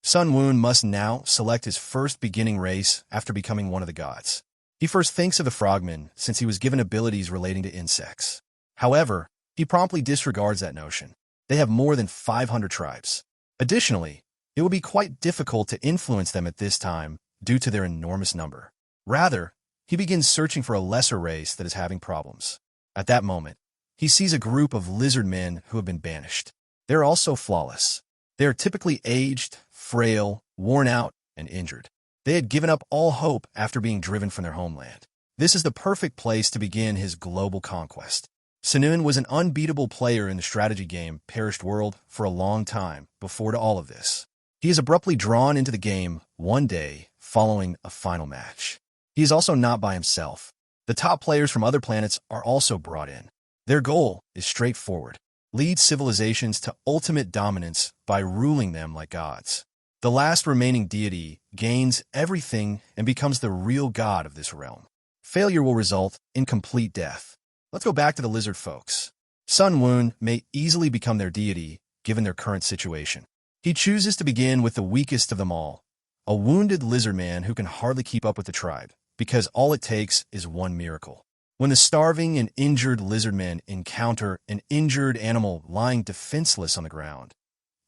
Son Woon must now select his first beginning race after becoming one of the gods. He first thinks of the Frogmen since he was given abilities relating to insects. However, he promptly disregards that notion. They have more than 500 tribes. Additionally, it will be quite difficult to influence them at this time due to their enormous number. Rather, he begins searching for a lesser race that is having problems. At that moment, he sees a group of lizardmen who have been banished. They are also flawless. They are typically aged, frail, worn out, and injured. They had given up all hope after being driven from their homeland. This is the perfect place to begin his global conquest. Sunun was an unbeatable player in the strategy game Parished World for a long time before to all of this. He is abruptly drawn into the game one day following a final match. He is also not by himself. The top players from other planets are also brought in. Their goal is straightforward: lead civilizations to ultimate dominance by ruling them like gods. The last remaining deity gains everything and becomes the real god of this realm. Failure will result in complete death. Let's go back to the lizard folks. Sun Woon may easily become their deity given their current situation. He chooses to begin with the weakest of them all, a wounded lizardman who can hardly keep up with the tribe, because all it takes is one miracle. When the starving and injured lizardmen encounter an injured animal lying defenseless on the ground,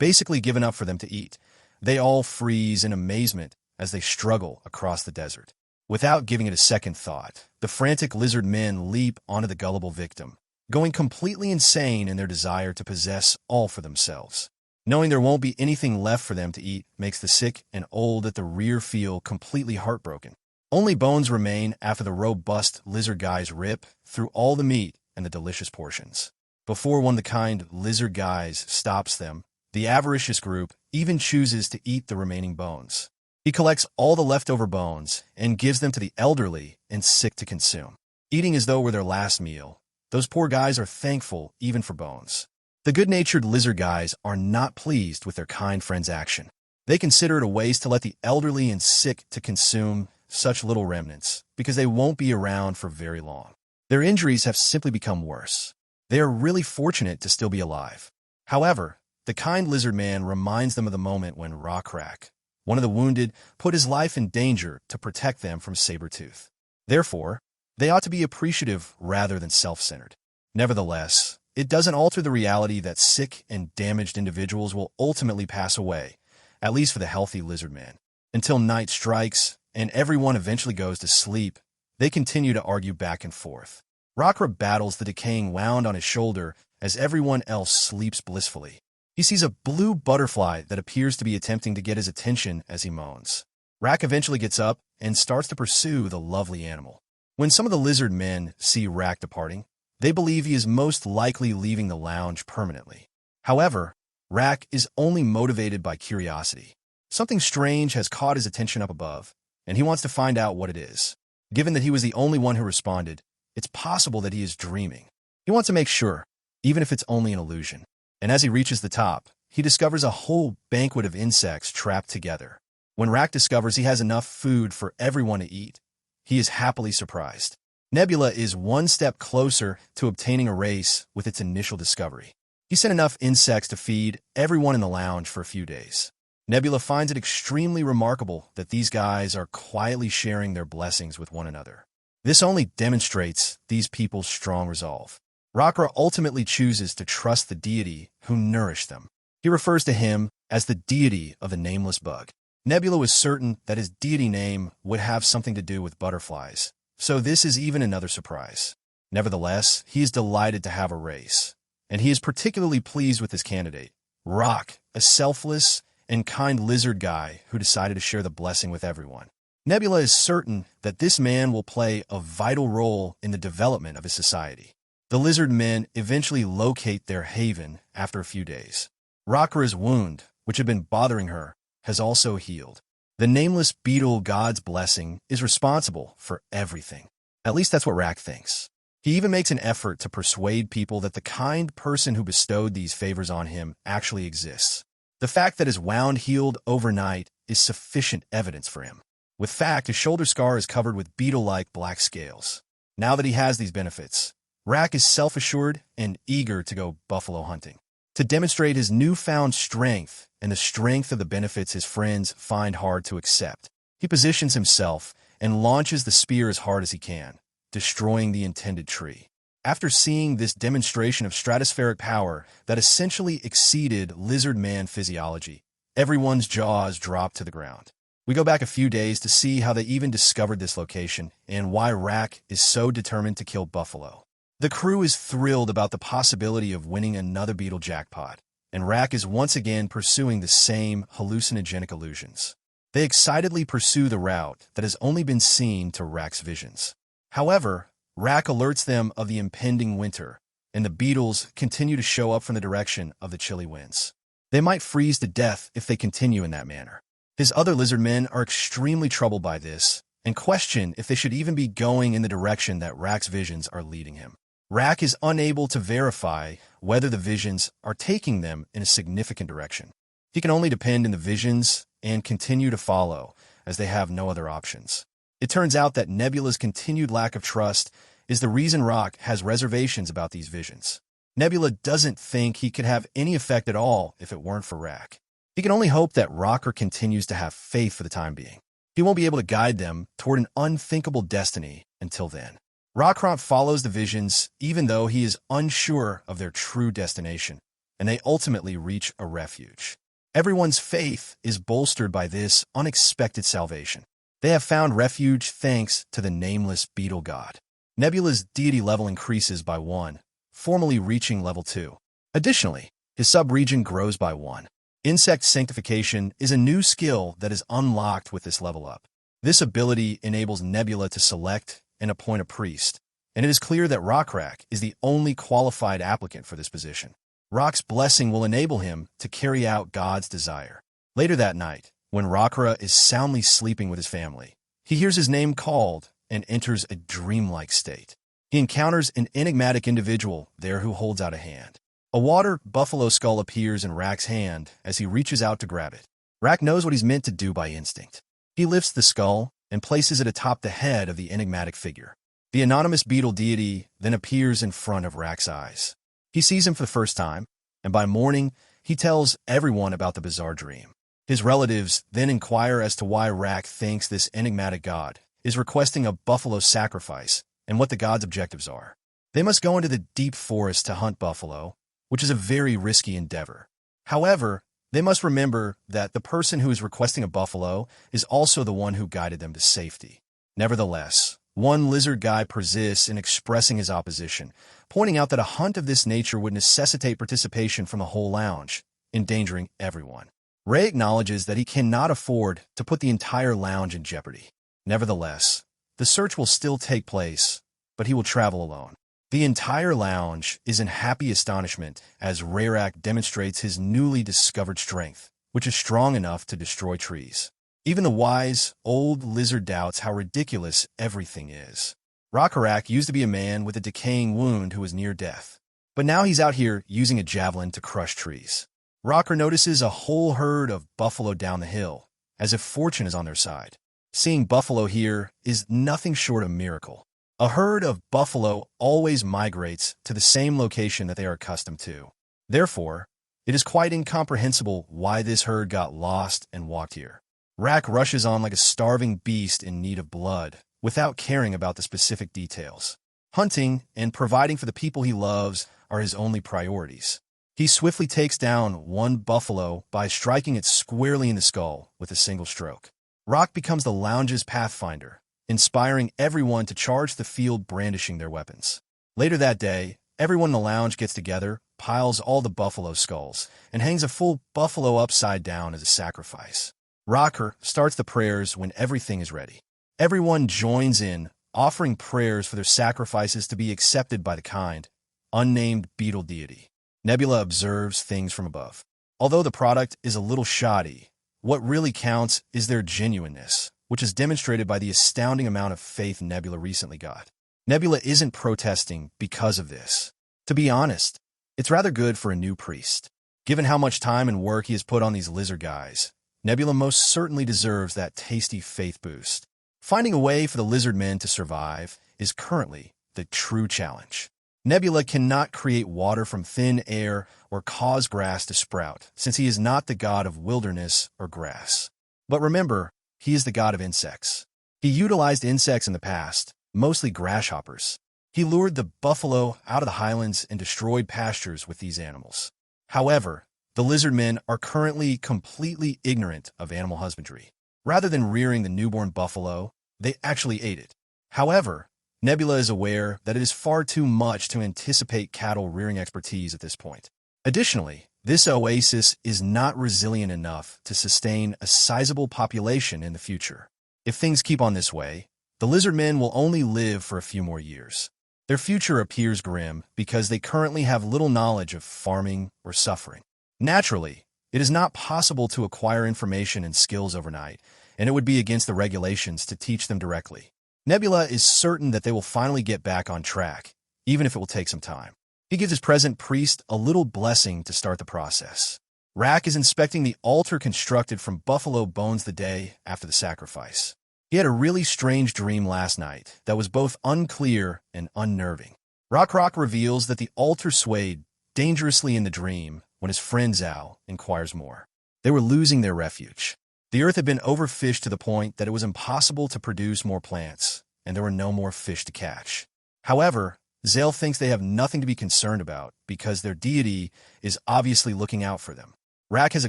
basically given up for them to eat, they all freeze in amazement as they struggle across the desert. Without giving it a second thought, the frantic lizardmen leap onto the gullible victim, going completely insane in their desire to possess all for themselves. Knowing there won't be anything left for them to eat makes the sick and old at the rear feel completely heartbroken. Only bones remain after the robust lizard guys rip through all the meat and the delicious portions. Before one of the kind lizard guys stops them, the avaricious group even chooses to eat the remaining bones. He collects all the leftover bones and gives them to the elderly and sick to consume. Eating as though were their last meal, those poor guys are thankful even for bones. The good-natured lizard guys are not pleased with their kind friend's action. They consider it a waste to let the elderly and sick to consume such little remnants, because they won't be around for very long. Their injuries have simply become worse. They are really fortunate to still be alive. However, the kind lizard man reminds them of the moment when Rockrak, one of the wounded, put his life in danger to protect them from Sabretooth. Therefore, they ought to be appreciative rather than self-centered. Nevertheless, it doesn't alter the reality that sick and damaged individuals will ultimately pass away, at least for the healthy lizard man. Until night strikes and everyone eventually goes to sleep, they continue to argue back and forth. Rockrak battles the decaying wound on his shoulder as everyone else sleeps blissfully. He sees a blue butterfly that appears to be attempting to get his attention as he moans. Rak eventually gets up and starts to pursue the lovely animal. When some of the lizard men see Rak departing, they believe he is most likely leaving the lounge permanently. However, Rak is only motivated by curiosity. Something strange has caught his attention up above, and he wants to find out what it is. Given that he was the only one who responded, it's possible that he is dreaming. He wants to make sure, even if it's only an illusion. And as he reaches the top, he discovers a whole banquet of insects trapped together. When Rak discovers he has enough food for everyone to eat, he is happily surprised. Nebula is one step closer to obtaining a race with its initial discovery. He sent enough insects to feed everyone in the lounge for a few days. Nebula finds it extremely remarkable that these guys are quietly sharing their blessings with one another. This only demonstrates these people's strong resolve. Rockrak ultimately chooses to trust the deity who nourished them. He refers to him as the deity of the Nameless Bug. Nebula was certain that his deity name would have something to do with butterflies, so this is even another surprise. Nevertheless, he is delighted to have a race, and he is particularly pleased with his candidate, Rock, a selfless and kind lizard guy who decided to share the blessing with everyone. Nebula is certain that this man will play a vital role in the development of his society. The lizardmen eventually locate their haven after a few days. Rockrak's wound, which had been bothering her, has also healed. The Nameless Beetle God's blessing is responsible for everything. At least that's what Rak thinks. He even makes an effort to persuade people that the kind person who bestowed these favors on him actually exists. The fact that his wound healed overnight is sufficient evidence for him. With fact, his shoulder scar is covered with beetle-like black scales. Now that he has these benefits, Rak is self-assured and eager to go buffalo hunting. to demonstrate his newfound strength and the strength of the benefits his friends find hard to accept. He positions himself and launches the spear as hard as he can, destroying the intended tree. After seeing this demonstration of stratospheric power that essentially exceeded lizardman physiology, everyone's jaws dropped to the ground. We go back a few days to see how they even discovered this location and why Rak is so determined to kill Buffalo. The crew is thrilled about the possibility of winning another beetle jackpot, and Rak is once again pursuing the same hallucinogenic illusions. They excitedly pursue the route that has only been seen to Rak's visions. However, Rak alerts them of the impending winter, and the beetles continue to show up from the direction of the chilly winds. They might freeze to death if they continue in that manner. His other lizardmen are extremely troubled by this and question if they should even be going in the direction that Rak's visions are leading him. Rak is unable to verify whether the visions are taking them in a significant direction. He can only depend on the visions and continue to follow, as they have no other options. It turns out that Nebula's continued lack of trust is the reason Rak has reservations about these visions. Nebula doesn't think he could have any effect at all if it weren't for Rak. He can only hope that Rockrak continues to have faith for the time being. He won't be able to guide them toward an unthinkable destiny until then. Rockrak follows the visions even though he is unsure of their true destination, and they ultimately reach a refuge. Everyone's faith is bolstered by this unexpected salvation. They have found refuge thanks to the Nameless Beetle God. Nebula's deity level increases by 1, formally reaching level 2. Additionally, his sub-region grows by 1. Insect sanctification is a new skill that is unlocked with this level up. This ability enables Nebula to select and appoint a priest, and it is clear that Rockrak is the only qualified applicant for this position. Rock's blessing will enable him to carry out God's desire. Later that night, when Rockra is soundly sleeping with his family, he hears his name called and enters a dreamlike state. He encounters an enigmatic individual there who holds out a hand. A water buffalo skull appears in Rak's hand as he reaches out to grab it. Rak knows what he's meant to do by instinct. He lifts the skull and places it atop the head of the enigmatic figure. The anonymous beetle deity then appears in front of Rak's eyes. He sees him for the first time, and by morning, he tells everyone about the bizarre dream. His relatives then inquire as to why Rak thinks this enigmatic god is requesting a buffalo sacrifice and what the god's objectives are. They must go into the deep forest to hunt buffalo, which is a very risky endeavor. However, they must remember that the person who is requesting a buffalo is also the one who guided them to safety. Nevertheless, one lizard guy persists in expressing his opposition, pointing out that a hunt of this nature would necessitate participation from the whole lounge, endangering everyone. Ray acknowledges that he cannot afford to put the entire lounge in jeopardy. Nevertheless, the search will still take place, but he will travel alone. The entire lounge is in happy astonishment as Rockrak demonstrates his newly discovered strength, which is strong enough to destroy trees. Even the wise, old lizard doubts how ridiculous everything is. Rockrak used to be a man with a decaying wound who was near death, but now he's out here using a javelin to crush trees. Rocker notices a whole herd of buffalo down the hill, as if fortune is on their side. Seeing buffalo here is nothing short of a miracle. A herd of buffalo always migrates to the same location that they are accustomed to. Therefore, it is quite incomprehensible why this herd got lost and walked here. Rak rushes on like a starving beast in need of blood, without caring about the specific details. Hunting and providing for the people he loves are his only priorities. He swiftly takes down one buffalo by striking it squarely in the skull with a single stroke. Rock becomes the lounge's pathfinder, inspiring everyone to charge the field brandishing their weapons. Later that day, everyone in the lounge gets together, piles all the buffalo skulls, and hangs a full buffalo upside down as a sacrifice. Rocker starts the prayers when everything is ready. Everyone joins in, offering prayers for their sacrifices to be accepted by the kind, unnamed beetle deity. Nebula observes things from above. Although the product is a little shoddy, what really counts is their genuineness, which is demonstrated by the astounding amount of faith Nebula recently got. Nebula isn't protesting because of this. To be honest, it's rather good for a new priest. Given how much time and work he has put on these lizard guys, Nebula most certainly deserves that tasty faith boost. Finding a way for the lizardmen to survive is currently the true challenge. Nebula cannot create water from thin air or cause grass to sprout, since he is not the god of wilderness or grass. But remember, he is the god of insects. He utilized insects in the past, mostly grasshoppers. He lured the buffalo out of the highlands and destroyed pastures with these animals. However, the lizardmen are currently completely ignorant of animal husbandry. Rather than rearing the newborn buffalo, they actually ate it. However, Nebula is aware that it is far too much to anticipate cattle rearing expertise at this point. Additionally, this oasis is not resilient enough to sustain a sizable population in the future. If things keep on this way, the lizardmen will only live for a few more years. Their future appears grim because they currently have little knowledge of farming or suffering. Naturally, it is not possible to acquire information and skills overnight, and it would be against the regulations to teach them directly. Nebula is certain that they will finally get back on track, even if it will take some time. He gives his present priest a little blessing to start the process. Rak is inspecting the altar constructed from buffalo bones the day after the sacrifice. He had a really strange dream last night that was both unclear and unnerving. Rockrak reveals that the altar swayed dangerously in the dream when his friend Zhao inquires more. They were losing their refuge. The earth had been overfished to the point that it was impossible to produce more plants, and there were no more fish to catch. However, Zale thinks they have nothing to be concerned about because their deity is obviously looking out for them. Rak has a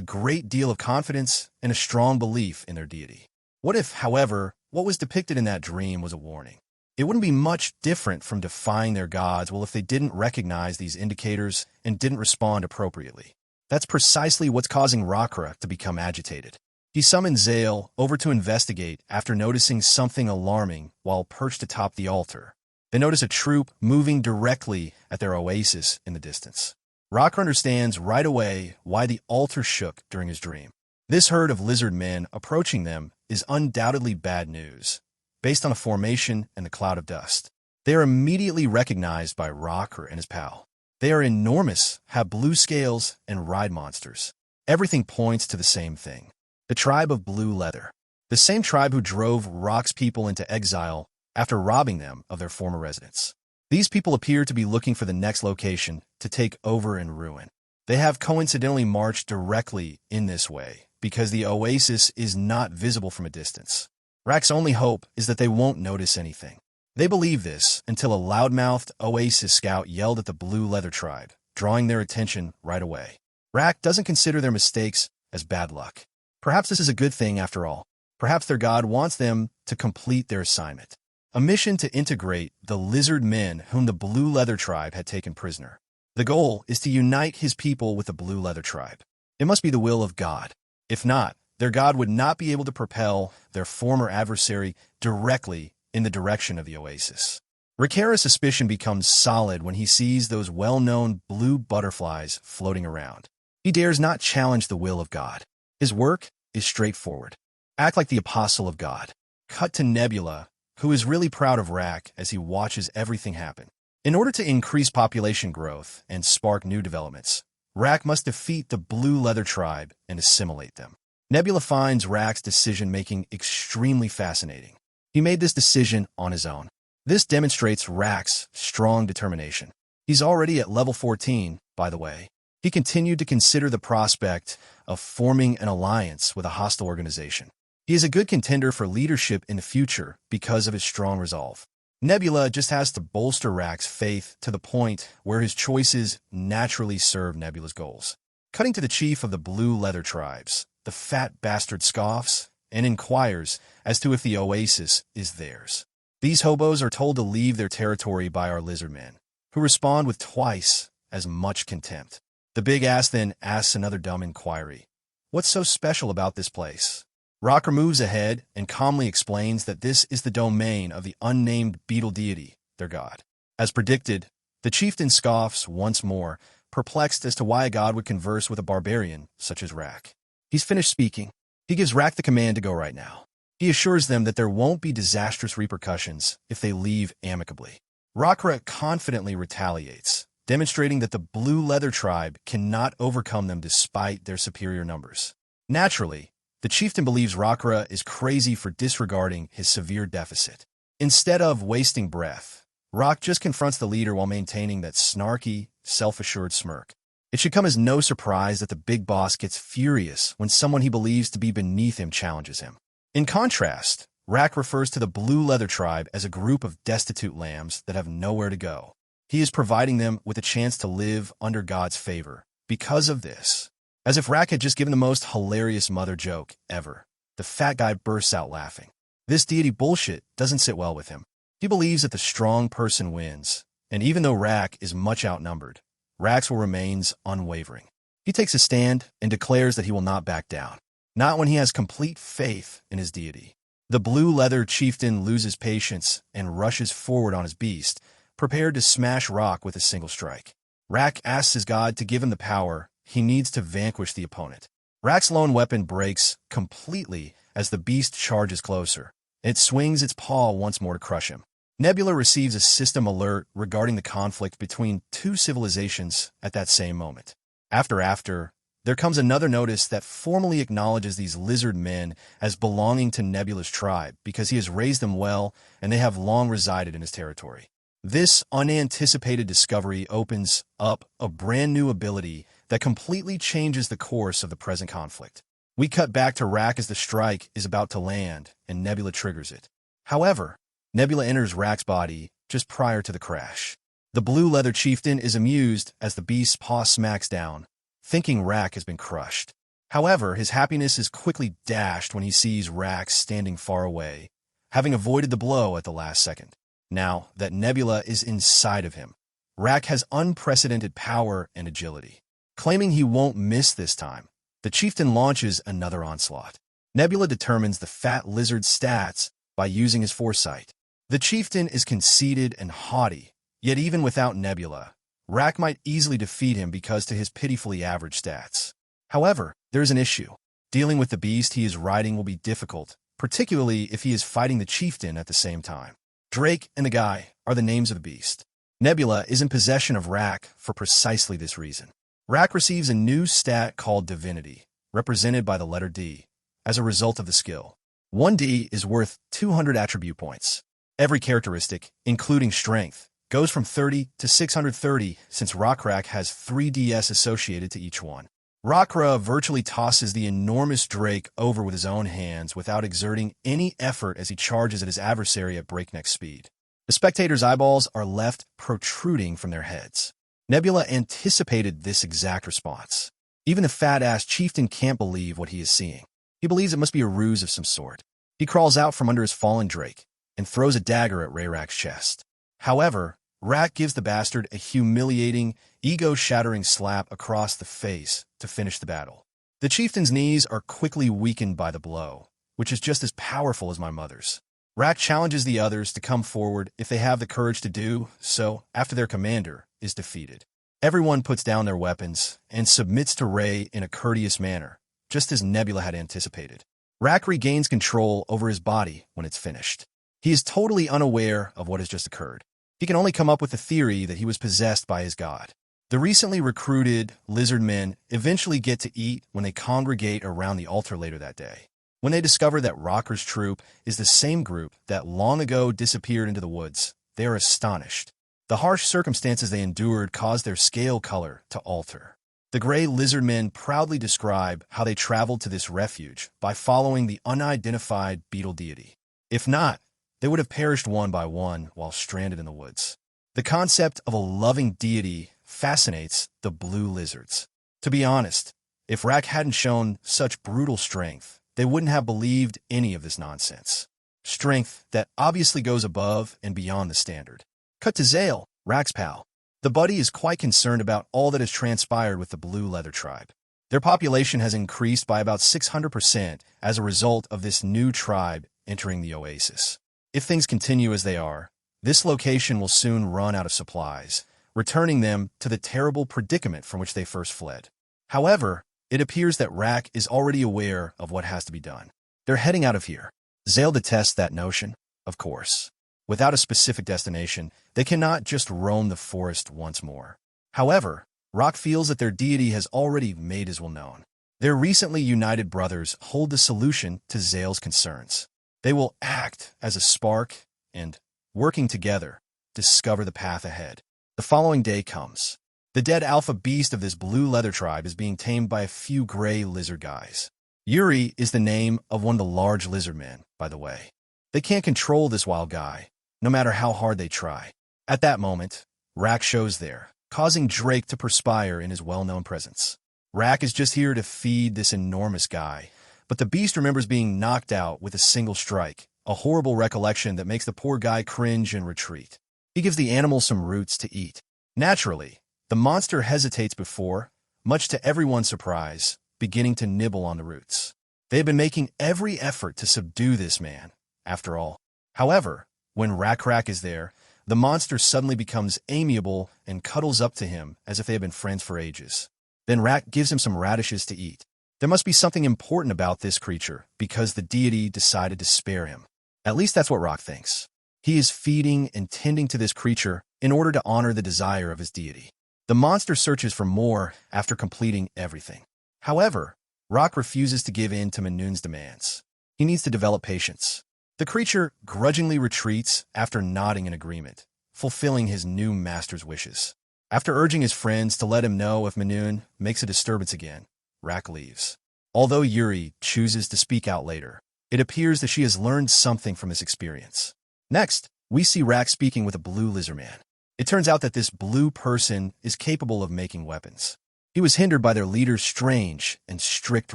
great deal of confidence and a strong belief in their deity. What if, however, what was depicted in that dream was a warning? It wouldn't be much different from defying their gods, if they didn't recognize these indicators and didn't respond appropriately. That's precisely what's causing Rockrak to become agitated. He summons Zale over to investigate after noticing something alarming while perched atop the altar. They notice a troop moving directly at their oasis in the distance. Rockrak understands right away why the altar shook during his dream. This herd of lizardmen approaching them is undoubtedly bad news, based on a formation and the cloud of dust. They are immediately recognized by Rockrak and his pal. They are enormous, have blue scales, and ride monsters. Everything points to the same thing. The tribe of Blue Leather. The same tribe who drove Rock's people into exile after robbing them of their former residence. These people appear to be looking for the next location to take over and ruin. They have coincidentally marched directly in this way because the oasis is not visible from a distance. Rak's only hope is that they won't notice anything. They believe this until a loudmouthed oasis scout yelled at the Blue Leather tribe, drawing their attention right away. Rak doesn't consider their mistakes as bad luck. Perhaps this is a good thing after all. Perhaps their god wants them to complete their assignment. A mission to integrate the lizardmen whom the Blue Leather tribe had taken prisoner. The goal is to unite his people with the Blue Leather tribe. It must be the will of God. If not, their god would not be able to propel their former adversary directly in the direction of the oasis. Rakara's suspicion becomes solid when he sees those well-known blue butterflies floating around. He dares not challenge the will of God. His work is straightforward. Act like the apostle of God. Cut to Nebula, who is really proud of Rak as he watches everything happen. In order to increase population growth and spark new developments, Rak must defeat the Blue Leather tribe and assimilate them. Nebula finds Rak's decision-making extremely fascinating. He made this decision on his own. This demonstrates Rak's strong determination. He's already at level 14, by the way. He continued to consider the prospect of forming an alliance with a hostile organization. He is a good contender for leadership in the future because of his strong resolve. Nebula just has to bolster Rak's faith to the point where his choices naturally serve Nebula's goals. Cutting to the chief of the Blue Leather tribes, the fat bastard scoffs and inquires as to if the oasis is theirs. These hobos are told to leave their territory by our lizardmen, who respond with twice as much contempt. The big ass then asks another dumb inquiry. What's so special about this place? Rockrak moves ahead and calmly explains that this is the domain of the unnamed beetle deity, their god. As predicted, the chieftain scoffs once more, perplexed as to why a god would converse with a barbarian such as Rak. He's finished speaking. He gives Rak the command to go right now. He assures them that there won't be disastrous repercussions if they leave amicably. Rockrak confidently retaliates, demonstrating that the Blue Leather tribe cannot overcome them despite their superior numbers. Naturally, the chieftain believes Rockrak is crazy for disregarding his severe deficit. Instead of wasting breath, Rock just confronts the leader while maintaining that snarky, self-assured smirk. It should come as no surprise that the big boss gets furious when someone he believes to be beneath him challenges him. In contrast, Rak refers to the Blue Leather Tribe as a group of destitute lambs that have nowhere to go. He is providing them with a chance to live under God's favor. Because of this, as if Rak had just given the most hilarious mother joke ever, the fat guy bursts out laughing. This deity bullshit doesn't sit well with him. He believes that the strong person wins, and even though Rak is much outnumbered, Raxwell remains unwavering. He takes a stand and declares that he will not back down, not when he has complete faith in his deity. The Blue Leather Chieftain loses patience and rushes forward on his beast, prepared to smash Rock with a single strike. Rak asks his god to give him the power he needs to vanquish the opponent. Rak's lone weapon breaks completely as the beast charges closer. It swings its paw once more to crush him. Nebula receives a system alert regarding the conflict between two civilizations at that same moment. After, there comes another notice that formally acknowledges these Lizardmen as belonging to Nebula's tribe because he has raised them well and they have long resided in his territory. This unanticipated discovery opens up a brand new ability that completely changes the course of the present conflict. We cut back to Rak as the strike is about to land and Nebula triggers it. However, Nebula enters Rak's body just prior to the crash. The Blue Leather Chieftain is amused as the beast's paw smacks down, thinking Rak has been crushed. However, his happiness is quickly dashed when he sees Rak standing far away, having avoided the blow at the last second. Now that Nebula is inside of him, Rak has unprecedented power and agility. Claiming he won't miss this time, the chieftain launches another onslaught. Nebula determines the fat lizard's stats by using his foresight. The chieftain is conceited and haughty, yet even without Nebula, Rak might easily defeat him because to his pitifully average stats. However, there is an issue. Dealing with the beast he is riding will be difficult, particularly if he is fighting the chieftain at the same time. Drake and the guy are the names of the beast. Nebula is in possession of Rak for precisely this reason. Rak receives a new stat called Divinity, represented by the letter D, as a result of the skill. 1D is worth 200 attribute points. Every characteristic, including strength, goes from 30 to 630 since Rockrak has 3DS associated to each one. Rockra virtually tosses the enormous Drake over with his own hands without exerting any effort as he charges at his adversary at breakneck speed. The spectators' eyeballs are left protruding from their heads. Nebula anticipated this exact response. Even the fat-ass chieftain can't believe what he is seeing. He believes it must be a ruse of some sort. He crawls out from under his fallen Drake and throws a dagger at Rayrak's chest. However, Rak gives the bastard a humiliating, ego-shattering slap across the face to finish the battle. The chieftain's knees are quickly weakened by the blow, which is just as powerful as my mother's. Rak challenges the others to come forward if they have the courage to do so after their commander is defeated. Everyone puts down their weapons and submits to Ray in a courteous manner, just as Nebula had anticipated. Rak regains control over his body when it's finished. He is totally unaware of what has just occurred. He can only come up with the theory that he was possessed by his god. The recently recruited Lizardmen eventually get to eat when they congregate around the altar later that day. When they discover that Rocker's troop is the same group that long ago disappeared into the woods, they are astonished. The harsh circumstances they endured caused their scale color to alter. The gray Lizardmen proudly describe how they traveled to this refuge by following the unidentified beetle deity. If not, they would have perished one by one while stranded in the woods. The concept of a loving deity fascinates the blue lizards. To be honest, if Rak hadn't shown such brutal strength, they wouldn't have believed any of this nonsense. Strength that obviously goes above and beyond the standard. Cut to Zale, Rak's pal. The buddy is quite concerned about all that has transpired with the Blue Leather Tribe. Their population has increased by about 600% as a result of this new tribe entering the oasis. If things continue as they are, this location will soon run out of supplies, returning them to the terrible predicament from which they first fled. However, it appears that Rak is already aware of what has to be done. They're heading out of here. Zale detests that notion, of course. Without a specific destination, they cannot just roam the forest once more. However, Rock feels that their deity has already made his will known. Their recently united brothers hold the solution to Zale's concerns. They will act as a spark and, working together, discover the path ahead. The following day comes. The dead alpha beast of this blue leather tribe is being tamed by a few gray lizard guys. Yuri is the name of one of the large lizardmen, by the way. They can't control this wild guy, no matter how hard they try. At that moment, Rak shows there, causing Drake to perspire in his well-known presence. Rak is just here to feed this enormous guy, but the beast remembers being knocked out with a single strike, a horrible recollection that makes the poor guy cringe and retreat. He gives the animal some roots to eat. Naturally, the monster hesitates before, much to everyone's surprise, beginning to nibble on the roots. They have been making every effort to subdue this man, after all. However, when Rockrak is there, the monster suddenly becomes amiable and cuddles up to him as if they have been friends for ages. Then Rak gives him some radishes to eat. There must be something important about this creature because the deity decided to spare him. At least that's what Rock thinks. He is feeding and tending to this creature in order to honor the desire of his deity. The monster searches for more after completing everything. However, Rock refuses to give in to Manun's demands. He needs to develop patience. The creature grudgingly retreats after nodding in agreement, fulfilling his new master's wishes. After urging his friends to let him know if Manun makes a disturbance again, Rak leaves. Although Yuri chooses to speak out later, it appears that she has learned something from this experience. Next, we see Rak speaking with a blue lizardman. It turns out that this blue person is capable of making weapons. He was hindered by their leader's strange and strict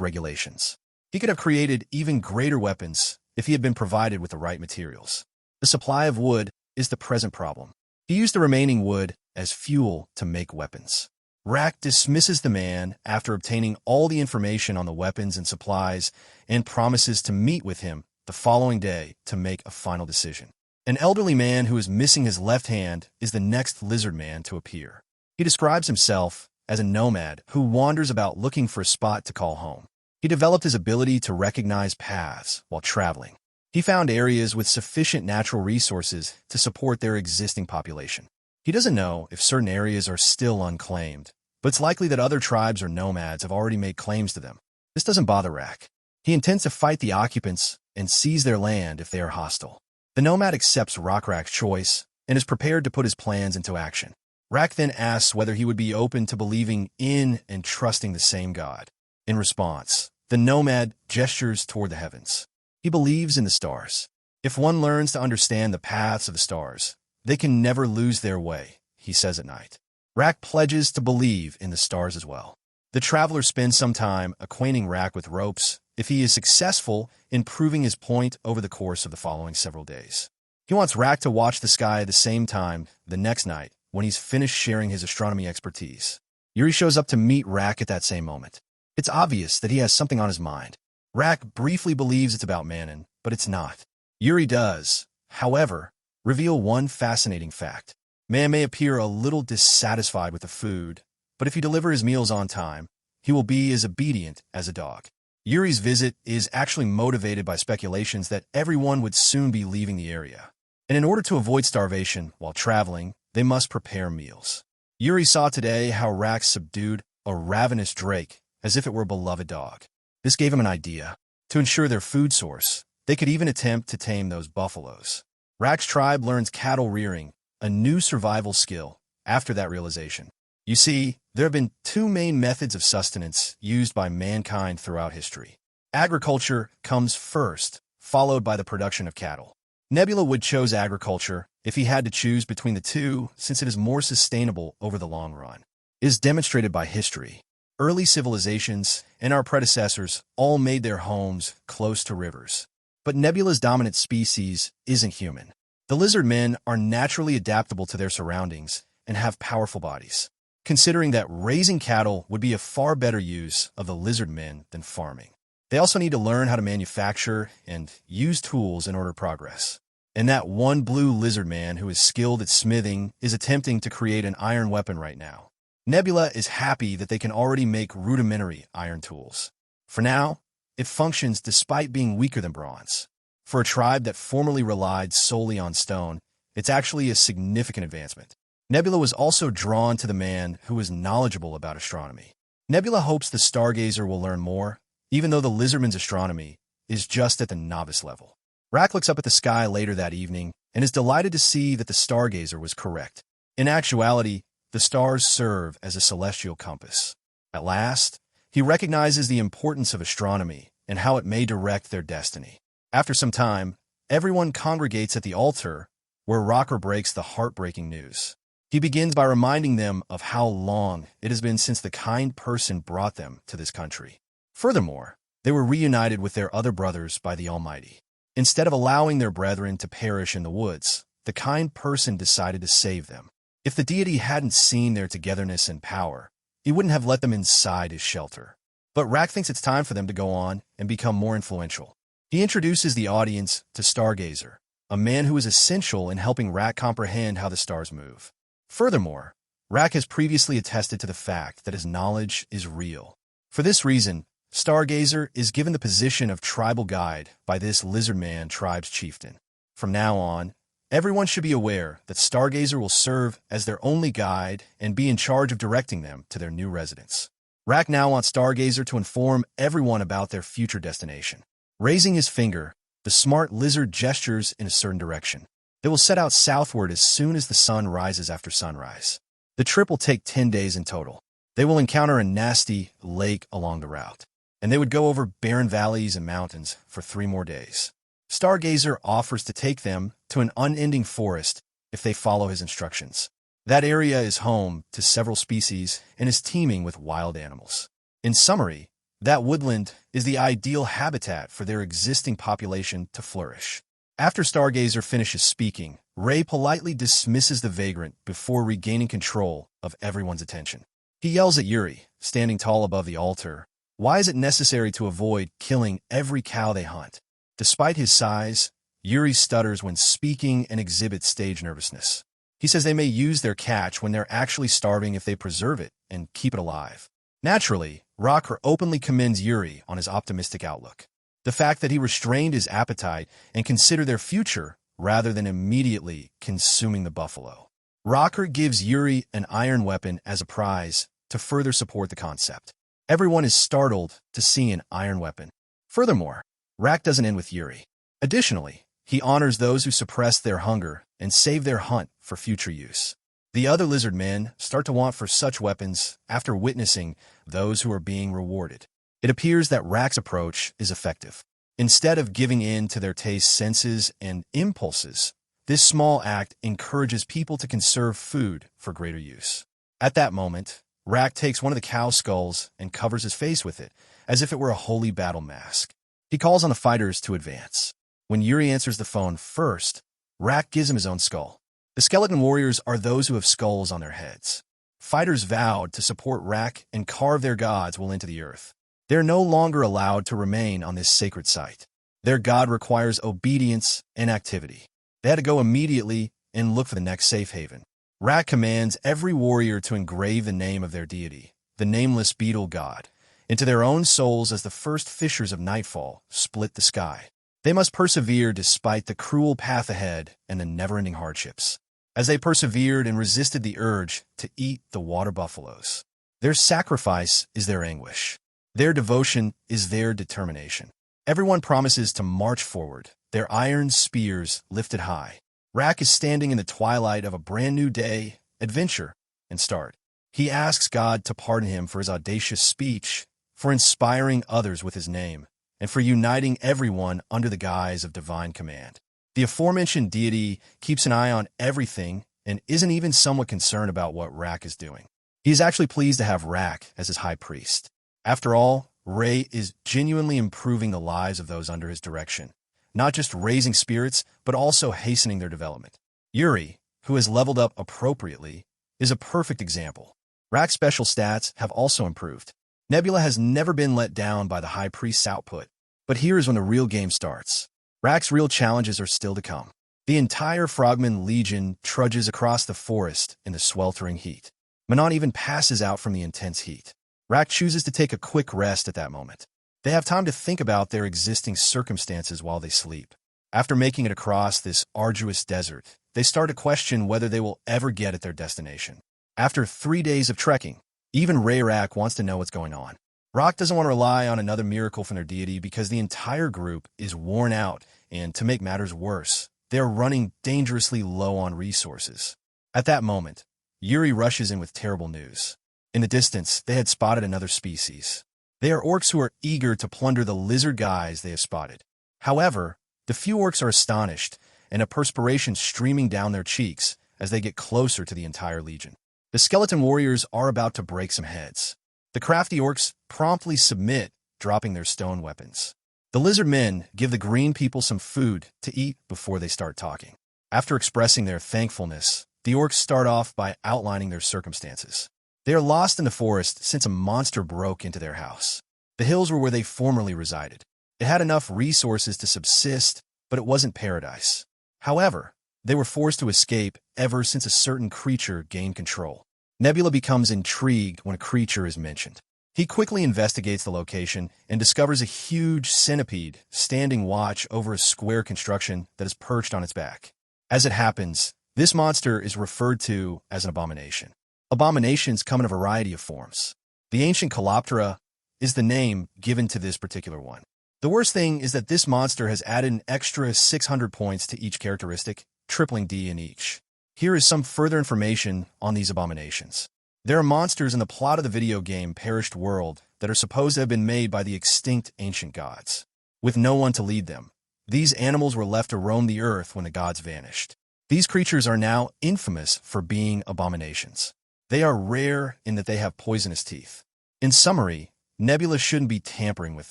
regulations. He could have created even greater weapons if he had been provided with the right materials. The supply of wood is the present problem. He used the remaining wood as fuel to make weapons. Rak dismisses the man after obtaining all the information on the weapons and supplies and promises to meet with him the following day to make a final decision. An elderly man who is missing his left hand is the next lizardman to appear. He describes himself as a nomad who wanders about looking for a spot to call home. He developed his ability to recognize paths while traveling. He found areas with sufficient natural resources to support their existing population. He doesn't know if certain areas are still unclaimed, but it's likely that other tribes or nomads have already made claims to them. This doesn't bother Rak. He intends to fight the occupants and seize their land if they are hostile. The nomad accepts Rockrak's choice and is prepared to put his plans into action. Rak then asks whether he would be open to believing in and trusting the same God. In response, the nomad gestures toward the heavens. He believes in the stars. If one learns to understand the paths of the stars, they can never lose their way, he says at night. Rak pledges to believe in the stars as well. The traveler spends some time acquainting Rak with ropes if he is successful in proving his point over the course of the following several days. He wants Rak to watch the sky at the same time the next night when he's finished sharing his astronomy expertise. Yuri shows up to meet Rak at that same moment. It's obvious that he has something on his mind. Rak briefly believes it's about Manon, but it's not. Yuri does, however, reveal one fascinating fact. Man may appear a little dissatisfied with the food, but if you deliver his meals on time, he will be as obedient as a dog. Yuri's visit is actually motivated by speculations that everyone would soon be leaving the area. And in order to avoid starvation while traveling, they must prepare meals. Yuri saw today how Rak subdued a ravenous drake as if it were a beloved dog. This gave him an idea. To ensure their food source, they could even attempt to tame those buffaloes. Rak's tribe learns cattle rearing, a new survival skill, after that realization. You see, there have been two main methods of sustenance used by mankind throughout history. Agriculture comes first, followed by the production of cattle. Nebula would choose agriculture if he had to choose between the two, since it is more sustainable over the long run. It is demonstrated by history. Early civilizations and our predecessors all made their homes close to rivers. But Nebula's dominant species isn't human. The lizardmen are naturally adaptable to their surroundings and have powerful bodies, considering that raising cattle would be a far better use of the lizardmen than farming. They also need to learn how to manufacture and use tools in order to progress. And that one blue lizardman who is skilled at smithing is attempting to create an iron weapon right now. Nebula is happy that they can already make rudimentary iron tools. For now, it functions despite being weaker than bronze. For a tribe that formerly relied solely on stone, it's actually a significant advancement. Nebula was also drawn to the man who was knowledgeable about astronomy. Nebula hopes the stargazer will learn more, even though the lizardman's astronomy is just at the novice level. Rak looks up at the sky later that evening and is delighted to see that the stargazer was correct. In actuality, the stars serve as a celestial compass. At last, he recognizes the importance of astronomy and how it may direct their destiny. After some time, everyone congregates at the altar where Rocker breaks the heartbreaking news. He begins by reminding them of how long it has been since the kind person brought them to this country. Furthermore, they were reunited with their other brothers by the Almighty. Instead of allowing their brethren to perish in the woods, the kind person decided to save them. If the deity hadn't seen their togetherness and power, he wouldn't have let them inside his shelter. But Rak thinks it's time for them to go on and become more influential. He introduces the audience to Stargazer, a man who is essential in helping Rak comprehend how the stars move. Furthermore, Rak has previously attested to the fact that his knowledge is real. For this reason, Stargazer is given the position of tribal guide by this Lizardman tribe's chieftain. From now on, everyone should be aware that Stargazer will serve as their only guide and be in charge of directing them to their new residence. Rak now wants Stargazer to inform everyone about their future destination. Raising his finger, the smart lizard gestures in a certain direction. They will set out southward as soon as the sun rises after sunrise. The trip will take 10 days in total. They will encounter a nasty lake along the route, and they would go over barren valleys and mountains for 3 more days. Stargazer offers to take them to an unending forest if they follow his instructions. That area is home to several species and is teeming with wild animals. In summary, that woodland is the ideal habitat for their existing population to flourish. After Stargazer finishes speaking, Ray politely dismisses the vagrant before regaining control of everyone's attention. He yells at Yuri, standing tall above the altar, "Why is it necessary to avoid killing every cow they hunt?" Despite his size, Yuri stutters when speaking and exhibits stage nervousness. He says they may use their catch when they're actually starving if they preserve it and keep it alive. Naturally, Rocker openly commends Yuri on his optimistic outlook. The fact that he restrained his appetite and considered their future rather than immediately consuming the buffalo. Rocker gives Yuri an iron weapon as a prize to further support the concept. Everyone is startled to see an iron weapon. Furthermore, Rak doesn't end with Yuri. Additionally, he honors those who suppress their hunger and save their hunt for future use. The other Lizardmen start to want for such weapons after witnessing those who are being rewarded. It appears that Rak's approach is effective. Instead of giving in to their taste, senses, and impulses, this small act encourages people to conserve food for greater use. At that moment, Rak takes one of the cow skulls and covers his face with it, as if it were a holy battle mask. He calls on the fighters to advance. When Yuri answers the phone first, Rak gives him his own skull. The skeleton warriors are those who have skulls on their heads. Fighters vowed to support Rak and carve their god's will into the earth. They are no longer allowed to remain on this sacred site. Their god requires obedience and activity. They had to go immediately and look for the next safe haven. Rak commands every warrior to engrave the name of their deity, the Nameless Beetle God, into their own souls as the first fissures of nightfall split the sky. They must persevere despite the cruel path ahead and the never-ending hardships. As they persevered and resisted the urge to eat the water buffaloes, their sacrifice is their anguish. Their devotion is their determination. Everyone promises to march forward, their iron spears lifted high. Rak is standing in the twilight of a brand new day, adventure, and start. He asks God to pardon him for his audacious speech, for inspiring others with his name, and for uniting everyone under the guise of divine command. The aforementioned deity keeps an eye on everything and isn't even somewhat concerned about what Rak is doing. He is actually pleased to have Rak as his high priest. After all, Ray is genuinely improving the lives of those under his direction, not just raising spirits, but also hastening their development. Yuri, who has leveled up appropriately, is a perfect example. Rak's special stats have also improved. Nebula has never been let down by the High Priest's output, but here is when the real game starts. Rak's real challenges are still to come. The entire Frogmen Legion trudges across the forest in the sweltering heat. Manon even passes out from the intense heat. Rak chooses to take a quick rest at that moment. They have time to think about their existing circumstances while they sleep. After making it across this arduous desert, they start to question whether they will ever get at their destination. After 3 days of trekking, even Rak wants to know what's going on. Rock doesn't want to rely on another miracle from their deity because the entire group is worn out and to make matters worse, they are running dangerously low on resources. At that moment, Yuri rushes in with terrible news. In the distance, they had spotted another species. They are orcs who are eager to plunder the lizard guys they have spotted. However, the few orcs are astonished, and a perspiration streaming down their cheeks as they get closer to the entire legion. The skeleton warriors are about to break some heads. The crafty orcs promptly submit, dropping their stone weapons. The lizardmen give the green people some food to eat before they start talking. After expressing their thankfulness, the orcs start off by outlining their circumstances. They are lost in the forest since a monster broke into their house. The hills were where they formerly resided. It had enough resources to subsist, but it wasn't paradise. However, they were forced to escape ever since a certain creature gained control. Nebula becomes intrigued when a creature is mentioned. He quickly investigates the location and discovers a huge centipede standing watch over a square construction that is perched on its back. As it happens, this monster is referred to as an abomination. Abominations come in a variety of forms. The ancient Caloptera is the name given to this particular one. The worst thing is that this monster has added an extra 600 points to each characteristic, tripling D in each. Here is some further information on these abominations. There are monsters in the plot of the video game Parished World that are supposed to have been made by the extinct ancient gods. With no one to lead them, these animals were left to roam the earth when the gods vanished. These creatures are now infamous for being abominations. They are rare in that they have poisonous teeth. In summary, Nebula shouldn't be tampering with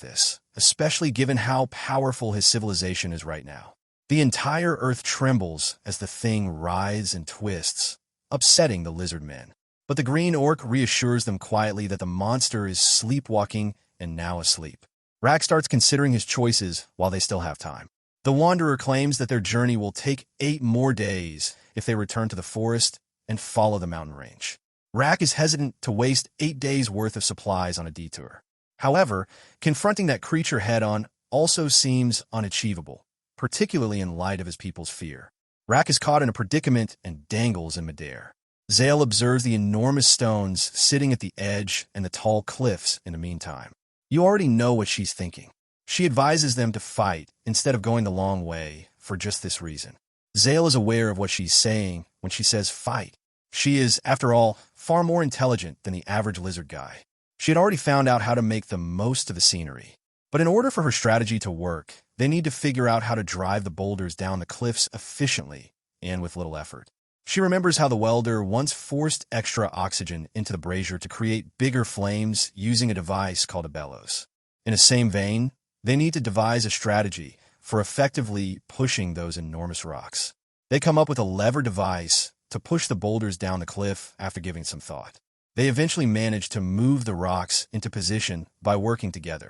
this, especially given how powerful his civilization is right now. The entire earth trembles as the thing writhes and twists, upsetting the lizardmen. But the green orc reassures them quietly that the monster is sleepwalking and now asleep. Rak starts considering his choices while they still have time. The wanderer claims that their journey will take 8 more days if they return to the forest and follow the mountain range. Rak is hesitant to waste 8 days' worth of supplies on a detour. However, confronting that creature head-on also seems unachievable, particularly in light of his people's fear. Rak is caught in a predicament and dangles in midair. Zale observes the enormous stones sitting at the edge and the tall cliffs in the meantime. You already know what she's thinking. She advises them to fight instead of going the long way for just this reason. Zale is aware of what she's saying when she says fight. She is, after all, far more intelligent than the average lizard guy. She had already found out how to make the most of the scenery. But in order for her strategy to work, they need to figure out how to drive the boulders down the cliffs efficiently and with little effort. She remembers how the welder once forced extra oxygen into the brazier to create bigger flames using a device called a bellows. In the same vein, they need to devise a strategy for effectively pushing those enormous rocks. They come up with a lever device to push the boulders down the cliff after giving some thought. They eventually manage to move the rocks into position by working together.